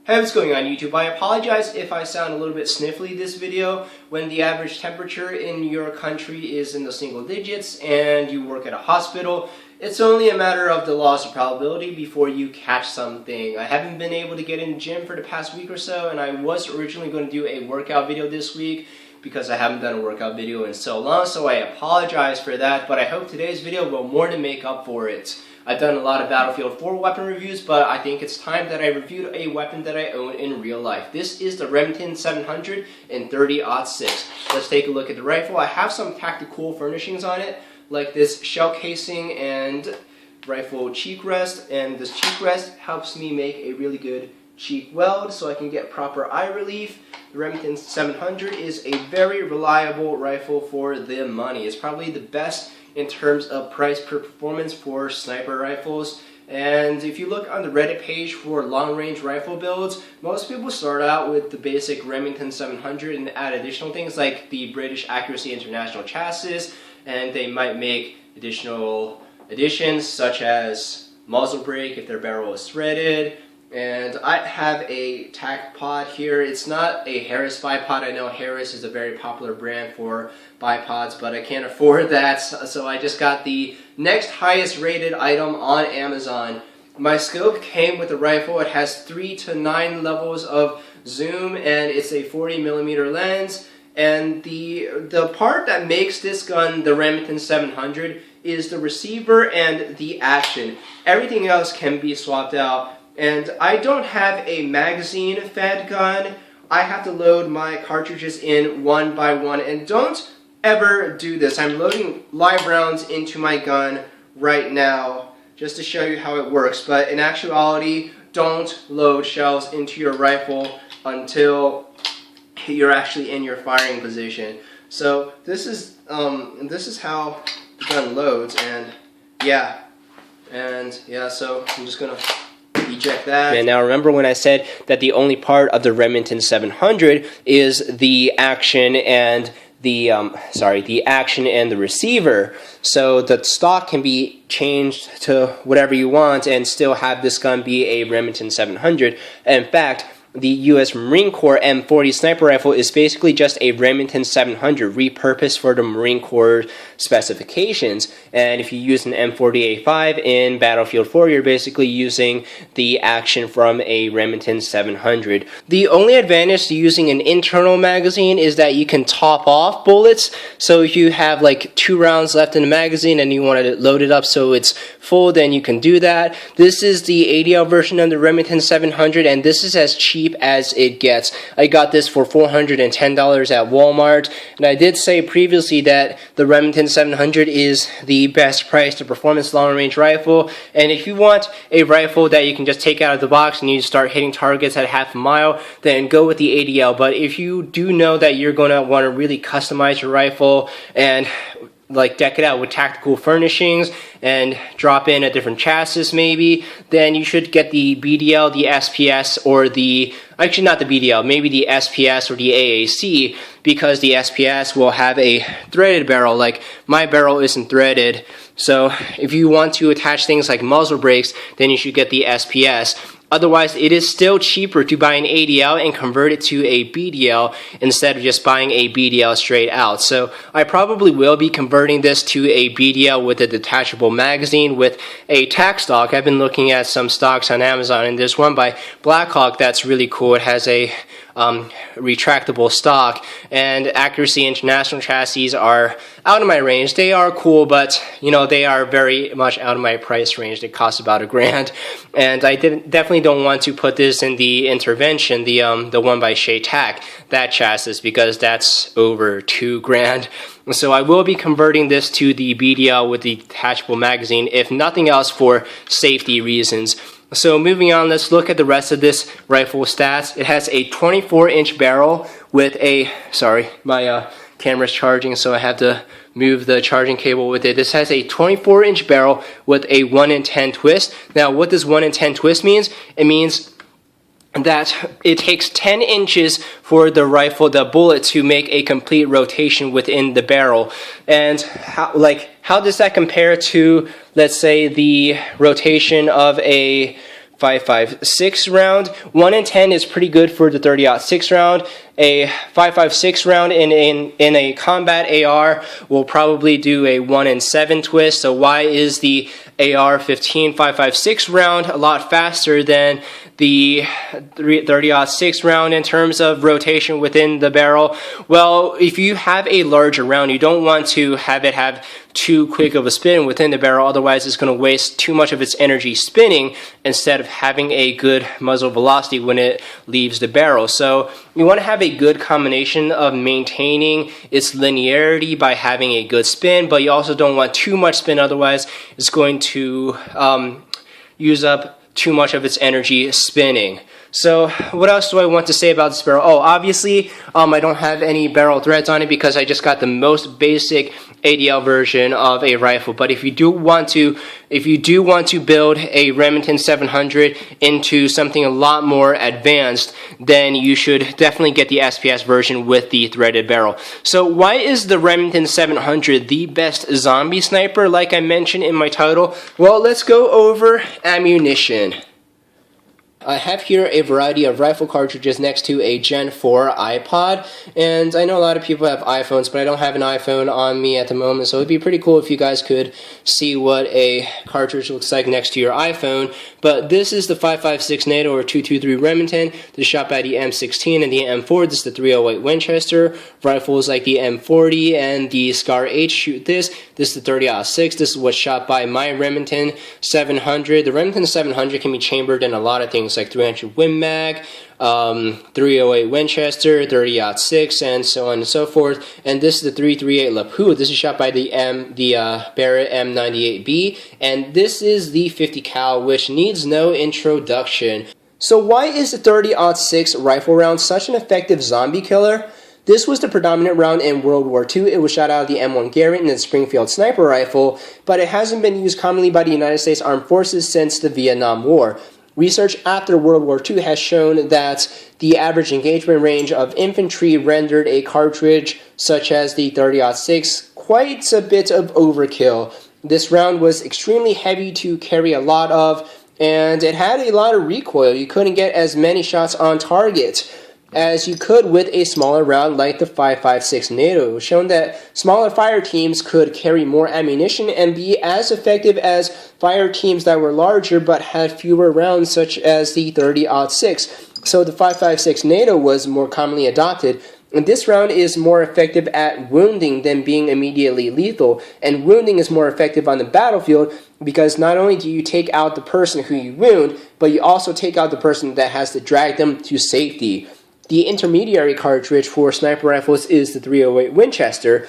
Hey, what's going on YouTube? I apologize if I sound a little bit sniffly this video when the average temperature in your country is in the single digits and you work at a hospital. It's only a matter of the laws of probability before you catch something. I haven't been able to get in the gym for the past week or so, and I was originally going to do a workout video this week because I haven't done a workout video in so long, so I apologize for that, but I hope today's video will more than make up for it. I've done a lot of Battlefield 4 weapon reviews, but I think it's time that I reviewed a weapon that I own in real life. This is the Remington 700 in 30-06. Let's take a look at the rifle. I have some tactical furnishings on it, like this shell casing and rifle cheek rest, and this cheek rest helps me make a really good cheek weld so I can get proper eye relief. The Remington 700 is a very reliable rifle for the money. It's probably the best in terms of price per performance for sniper rifles. And if you look on the Reddit page for long-range rifle builds, most people start out with the basic Remington 700 and add additional things like the British Accuracy International chassis, and they might make additional additions such as muzzle brake if their barrel is threaded. And I have a tack pod here. It's not a Harris bipod. I know Harris is a very popular brand for bipods, but I can't afford that, so I just got the next highest rated item on Amazon. My scope came with the rifle. It has 3 to 9 levels of zoom, and it's a 40mm lens. And the part that makes this gun the Remington 700 is the receiver and the action. Everything else can be swapped out. And I don't have a magazine fed gun. I have to load my cartridges in one by one, and don't ever do this. I'm loading live rounds into my gun right now just to show you how it works, but in actuality, don't load shells into your rifle until you're actually in your firing position. So this is how the gun loads, and yeah, so I'm just gonna eject that. And now remember when I said that the only part of the Remington 700 is the action and the receiver. So the stock can be changed to whatever you want and still have this gun be a Remington 700. In fact, the U.S. Marine Corps M40 sniper rifle is basically just a Remington 700 repurposed for the Marine Corps specifications. And if you use an M40A5 in Battlefield 4, you're basically using the action from a Remington 700. The only advantage to using an internal magazine is that you can top off bullets. So if you have like 2 rounds left in the magazine and you want to load it up so it's full, then you can do that. This is the ADL version of the Remington 700, and this is as cheap as it gets. I got this for $410 at Walmart, and I did say previously that the Remington 700 is the best price to performance long-range rifle, and if you want a rifle that you can just take out of the box and you start hitting targets at half a mile, then go with the ADL. But if you do know that you're going to want to really customize your rifle and like deck it out with tactical furnishings and drop in a different chassis maybe, then you should get the BDL, the SPS, or actually not the BDL, maybe the SPS or the AAC, because the SPS will have a threaded barrel. Like my barrel isn't threaded, so if you want to attach things like muzzle brakes, then you should get the SPS. Otherwise, it is still cheaper to buy an ADL and convert it to a BDL instead of just buying a BDL straight out. So I probably will be converting this to a BDL with a detachable magazine with a tack stock. I've been looking at some stocks on Amazon, and there's one by Blackhawk that's really cool. It has a retractable stock, and Accuracy International chassis are out of my range. They are cool, but you know, they are very much out of my price range. They cost about $1,000, and I definitely don't want to put this in the Intervention, the one by Shea Tack, that chassis, because that's over $2,000. So I will be converting this to the BDL with the detachable magazine, if nothing else for safety reasons. So moving on, let's look at the rest of this rifle stats. It has a 24-inch barrel with a, sorry, my camera's charging, so I have to move the charging cable with it. This has a 24-inch barrel with a 1 in 10 twist. Now, what does 1 in 10 twist means? It means that it takes 10 inches for the rifle, the bullet, to make a complete rotation within the barrel. And how does that compare to, let's say, the rotation of a 5.56 round. 1 in 10 is pretty good for the 30-06 round. A 5.56 round in a combat AR will probably do a 1 in 7 twist. So why is the AR-15 5.56 round a lot faster than the 30-06 round in terms of rotation within the barrel? Well, if you have a larger round, you don't want to have it have too quick of a spin within the barrel, otherwise it's going to waste too much of its energy spinning instead of having a good muzzle velocity when it leaves the barrel. So you want to have a good combination of maintaining its linearity by having a good spin, but you also don't want too much spin, otherwise it's going to use up too much of its energy spinning. So what else do I want to say about this barrel? Oh, obviously I don't have any barrel threads on it because I just got the most basic ADL version of a rifle. But if you do want to build a Remington 700 into something a lot more advanced, then you should definitely get the SPS version with the threaded barrel. So why is the Remington 700 the best zombie sniper, like I mentioned in my title? Well, let's go over ammunition. I have here a variety of rifle cartridges next to a Gen 4 iPod, and I know a lot of people have iPhones, but I don't have an iPhone on me at the moment, so it'd be pretty cool if you guys could see what a cartridge looks like next to your iPhone. But this is the 5.56 NATO or 223 Remington. This is shot by the M16 and the M4. This is the 308 Winchester. Rifles like the M40 and the Scar H shoot this. This is the 30-06. This is what's shot by my Remington 700. The Remington 700 can be chambered in a lot of things, like 300 Win Mag, 308 Winchester, 30-06, and so on and so forth. And this is the 338 Lapua. This is shot by the Barrett M98B, and this is the 50 cal, which needs no introduction. So why is the 30-06 rifle round such an effective zombie killer? This was the predominant round in World War II. It was shot out of the M1 Garand and the Springfield sniper rifle, but it hasn't been used commonly by the United States Armed Forces since the Vietnam War. Research after World War II has shown that the average engagement range of infantry rendered a cartridge such as the 30-06 quite a bit of overkill. This round was extremely heavy to carry a lot of, and it had a lot of recoil. You couldn't get as many shots on target as you could with a smaller round like the 5.56 NATO. It was shown that smaller fire teams could carry more ammunition and be as effective as fire teams that were larger but had fewer rounds, such as the 30-06. So the 5.56 NATO was more commonly adopted, and this round is more effective at wounding than being immediately lethal. And wounding is more effective on the battlefield because not only do you take out the person who you wound, but you also take out the person that has to drag them to safety. The intermediary cartridge for sniper rifles is the 308 Winchester,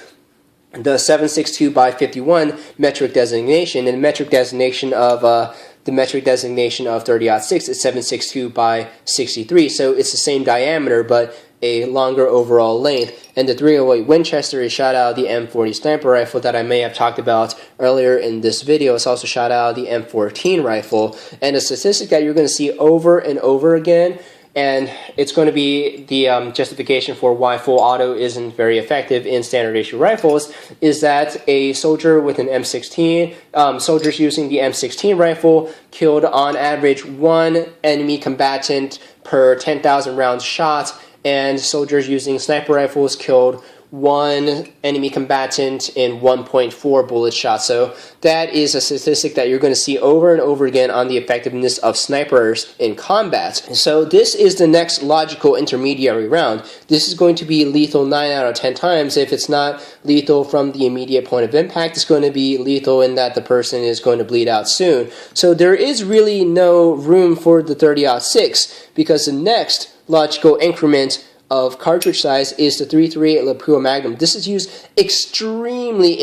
the 7.62x51 metric designation, and the metric designation of 30-06 is 7.62x63. So it's the same diameter, but a longer overall length. And the 308 Winchester is shot out of the M40 sniper rifle that I may have talked about earlier in this video. It's also shot out of the M14 rifle. And a statistic that you're going to see over and over again, and it's going to be the justification for why full auto isn't very effective in standard issue rifles, is that a soldier with an M16, soldiers using the M16 rifle killed on average 1 enemy combatant per 10,000 rounds shot, and soldiers using sniper rifles killed 1 enemy combatant in 1.4 bullet shots. So that is a statistic that you're going to see over and over again on the effectiveness of snipers in combat. So this is the next logical intermediary round. This is going to be lethal 9 out of 10 times. If it's not lethal from the immediate point of impact, it's going to be lethal in that the person is going to bleed out soon. So there is really no room for the 30-06 because the next logical increment of cartridge size is the 338 Lapua Magnum. This is used extremely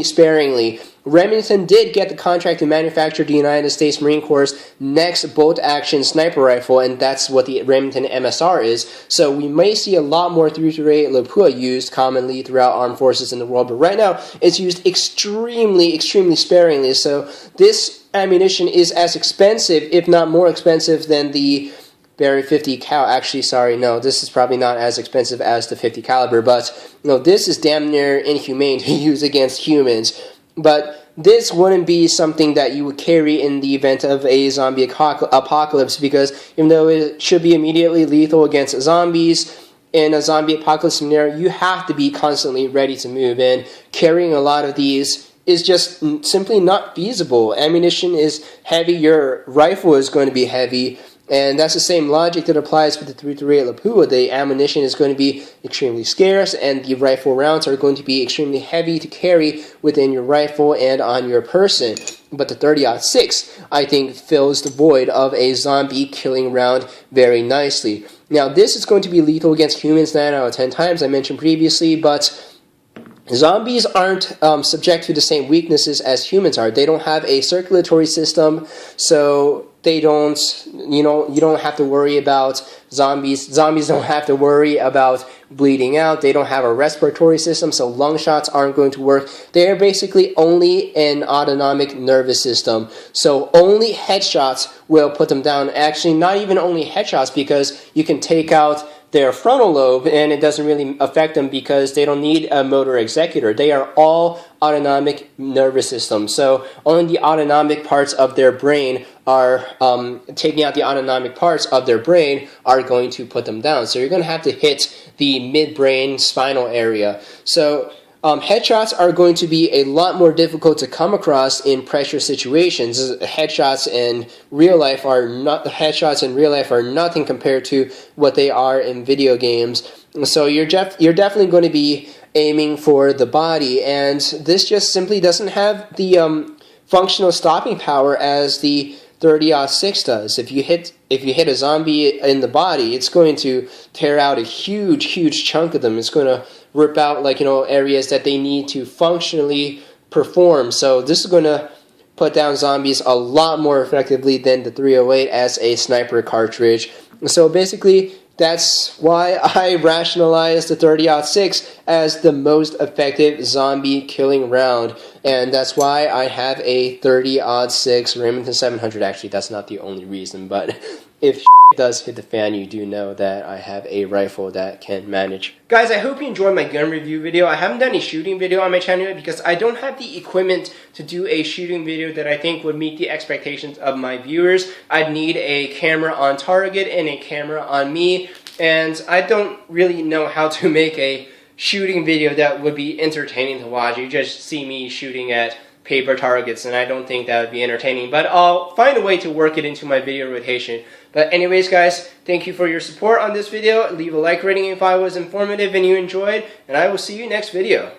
sparingly. Remington did get the contract to manufacture the United States Marine Corps' next bolt-action sniper rifle, and that's what the Remington MSR is. So we may see a lot more 338 Lapua used commonly throughout armed forces in the world, but right now it's used extremely sparingly. So this ammunition is as expensive, if not more expensive, than the Barrett 50 cal. Actually, sorry, no, this is probably not as expensive as the 50 caliber, but this is damn near inhumane to use against humans. But this wouldn't be something that you would carry in the event of a zombie apocalypse, because even though it should be immediately lethal against zombies, in a zombie apocalypse scenario, you have to be constantly ready to move, and carrying a lot of these is just simply not feasible. Ammunition is heavy, your rifle is going to be heavy, and that's the same logic that applies with the 338 Lapua. The ammunition is going to be extremely scarce, and the rifle rounds are going to be extremely heavy to carry within your rifle and on your person. But the 30-06, I think, fills the void of a zombie killing round very nicely. Now, this is going to be lethal against humans 9 out of 10 times, I mentioned previously, but zombies aren't subject to the same weaknesses as humans are. They don't have a circulatory system, so they don't, you don't have to worry about zombies. Zombies don't have to worry about bleeding out. They don't have a respiratory system, so lung shots aren't going to work. They're basically only an autonomic nervous system, so only headshots will put them down. Actually, not even only headshots, because you can take out their frontal lobe and it doesn't really affect them because they don't need a motor executor. They are all autonomic nervous systems. So only the autonomic parts of their brain are, taking out the autonomic parts of their brain are going to put them down. So you're going to have to hit the midbrain spinal area. So headshots are going to be a lot more difficult to come across in pressure situations. Headshots in real life are nothing compared to what they are in video games. So you're definitely going to be aiming for the body, and this just simply doesn't have the functional stopping power as the 30-06 does. If you hit a zombie in the body, it's going to tear out a huge chunk of them. It's going to rip out, like, areas that they need to functionally perform. So this is going to put down zombies a lot more effectively than the 308 as a sniper cartridge. So basically, that's why I rationalize the 30-06 as the most effective zombie killing round, and that's why I have a 30-06 Remington 700. Actually, that's not the only reason, but if does hit the fan, you do know that I have a rifle that can manage. Guys, I hope you enjoyed my gun review video. I haven't done a shooting video on my channel yet because I don't have the equipment to do a shooting video that I think would meet the expectations of my viewers. I'd need a camera on target and a camera on me, and I don't really know how to make a shooting video that would be entertaining to watch. You just see me shooting at paper targets, and I don't think that would be entertaining, but I'll find a way to work it into my video rotation. But anyways, guys, thank you for your support on this video. Leave a like rating if I was informative and you enjoyed, and I will see you next video.